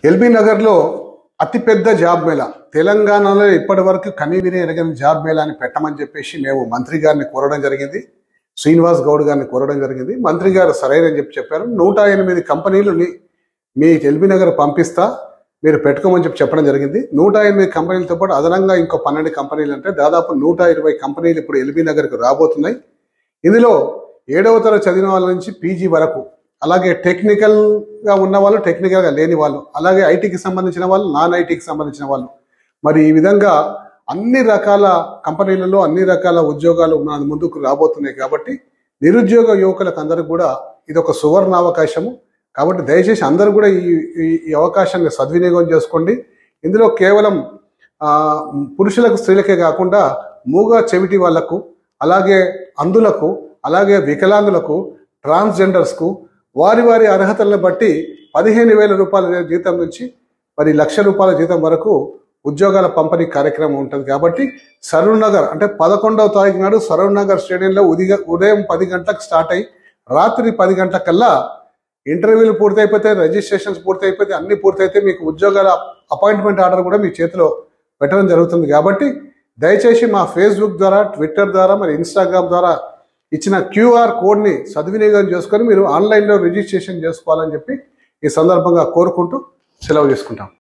LB నగర్లో అతిపెద్ద job Mela తెలంగాణలో ఇప్పటివరకు కనీవిని ఎరగని జాబ్ మేళా అని పెట్టమని చెప్పేసి మేము మంత్రి గారిని కోరడం జరిగింది. శ్రీనివాస్ గౌడ్ గారిని కోరడం జరిగింది. మంత్రి గారు సరైనని చెప్పారు. 108 కంపెనీలని మీ ఎల్బీ నగర్ పంపిస్తా, మీరు పెట్టుకోమని చెప్పడం జరిగింది. 108 కంపెనీలతో పాటు అదనంగా ఇంకో 12 కంపెనీలు అంటే దాదాపు 120 కంపెనీలు ఇప్పుడు ఎల్బీ నగర్కి రాబోతున్నాయి. ఇందులో 7వ తరగతి చదివిన వాళ్ళ నుంచి పీజీ వరకు, అలాగే టెక్నికల్గా ఉన్న వాళ్ళు, టెక్నికల్గా లేని వాళ్ళు, అలాగే ఐటీకి సంబంధించిన వాళ్ళు, నాన్ ఐటీకి సంబంధించిన వాళ్ళు, మరి ఈ విధంగా అన్ని రకాల కంపెనీలలో అన్ని రకాల ఉద్యోగాలు మన ముందుకు రాబోతున్నాయి. కాబట్టి నిరుద్యోగ యువకులకు అందరికి కూడా ఇది ఒక సువర్ణ అవకాశము. కాబట్టి దయచేసి అందరూ కూడా ఈ అవకాశాన్ని సద్వినియోగం చేసుకోండి. ఇందులో కేవలం పురుషులకు, స్త్రీలకే కాకుండా మూగ చెవిటి వాళ్లకు, అలాగే అంధులకు, అలాగే వికలాంగులకు, ట్రాన్స్జెండర్స్కు వారి వారి అర్హతలను బట్టి 15,000 రూపాయల జీతం నుంచి మరి ₹1,00,000 జీతం వరకు ఉద్యోగాల పంపిణీ కార్యక్రమం ఉంటుంది. కాబట్టి సరూర్ నగర్ అంటే 11వ తారీఖు నాడు సరూర్ నగర్ స్టేడియంలో ఉదయం 10 గంటలకు స్టార్ట్ అయ్యి రాత్రి 10 గంటలకల్లా ఇంటర్వ్యూలు పూర్తయిపోతే, రిజిస్ట్రేషన్స్ పూర్తయిపోతే, అన్ని పూర్తయితే మీకు ఉద్యోగాల అపాయింట్మెంట్ ఆర్డర్ కూడా మీ చేతిలో పెట్టడం జరుగుతుంది. కాబట్టి దయచేసి మా ఫేస్బుక్ ద్వారా, ట్విట్టర్ ద్వారా, మరి ఇన్స్టాగ్రామ్ ద్వారా ఇచ్చిన QR కోడ్ని సద్వినియోగం చేసుకొని మీరు ఆన్లైన్లో రిజిస్ట్రేషన్ చేసుకోవాలని చెప్పి ఈ సందర్భంగా కోరుకుంటూ సెలవు తీసుకుంటాం.